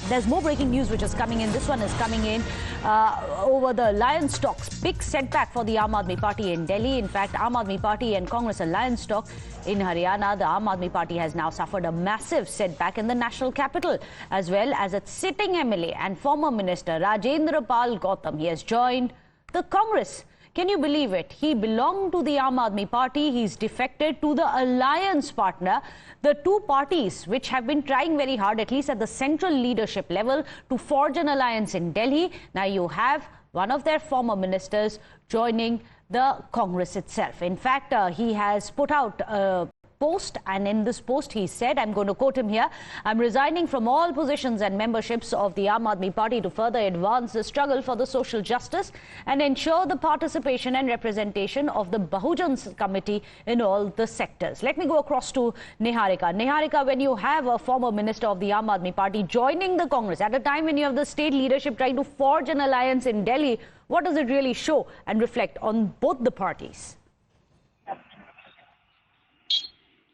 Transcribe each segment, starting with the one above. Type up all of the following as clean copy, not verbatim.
There's more breaking news which is coming in. This one is coming in over the alliance talks. Big setback for the Aam Aadmi Party in Delhi. In fact, Aam Aadmi Party and Congress alliance talk in Haryana. The Aam Aadmi Party has now suffered a massive setback in the national capital, as well as its sitting MLA and former minister Rajendra Pal Gautam. He has joined the Congress. Can you believe it? He belonged to the Aam Aadmi Party. He's defected to the alliance partner. The two parties which have been trying very hard, at least at the central leadership level, to forge an alliance in Delhi. Now you have one of their former ministers joining the Congress itself. In fact, he has put out a post, and in this post he said, I'm going to quote him here, I'm resigning from all positions and memberships of the Aam Aadmi Party to further advance the struggle for the social justice and ensure the participation and representation of the Bahujan committee in all the sectors. Let me go across to Niharika. Niharika, when you have a former minister of the Aam Aadmi Party joining the Congress at a time when you have the state leadership trying to forge an alliance in Delhi, what does it really show and reflect on both the parties?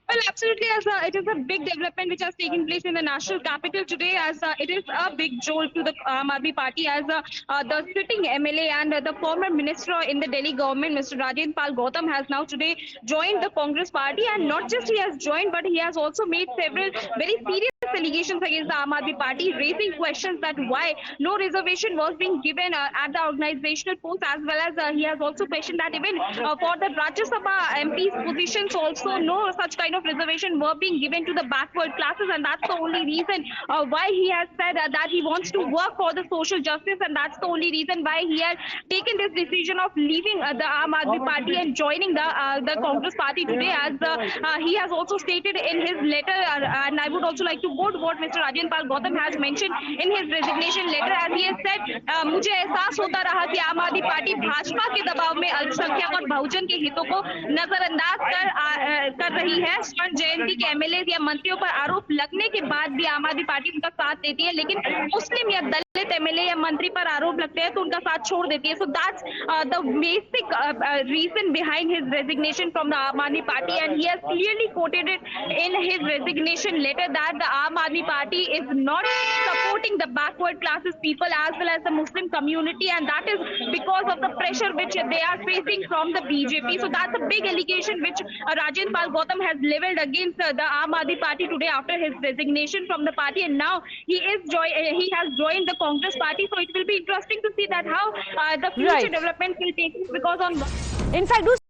Well, absolutely, as it is a big development which has taken place in the national capital today, as it is a big jolt to the Aam Aadmi Party, as the sitting MLA and the former minister in the Delhi government, Mr. Rajendra Pal Gautam, has now today joined the Congress party. And not just he has joined, but he has also made several very serious allegations against the Aam Aadmi Party, raising questions that why no reservation was being given at the organizational post, as well as he has also questioned that even for the Rajya Sabha MP's positions also no such kind of reservation were being given to the backward classes, and that's the only reason why he has said that he wants to work for the social justice, and that's the only reason why he has taken this decision of leaving the Aam Aadmi Party and joining the Congress party today, as he has also stated in his letter, and I would also like to quote what Mr. Rajendra Pal Gautam has mentioned in his resignation letter, as he has said, मुझे एहसास होता रहा कि आम आदमी party Bhajpa के दबाव में अल्पसंख्यक और बहुजन के हितों को नजरअंदाज कर रही है। स्वर्ण जयंती के एमएलए या मंत्रियों पर आरोप लगने के बाद भी आम आदमी पार्टी उनका साथ देती है, लेकिन मुस्लिम या दलित एमएलए या मंत्री पर आरोप लगते हैं तो उनका साथ छोड़ देती है। So that's the basic reason behind his resignation from the Aam Aadmi Party, and he has clearly quoted it in his resignation letter that the Aam Aadmi Party is not supporting the backward classes people as well as the Muslim community, and that is because of the pressure which they are facing from the BJP. So that's a big allegation which Rajendra Pal Gautam has leveled against the Aam Aadmi Party today after his resignation from the party, and now he has joined the Congress party. So it will be interesting to see that how the future developments will take place, because on in fact,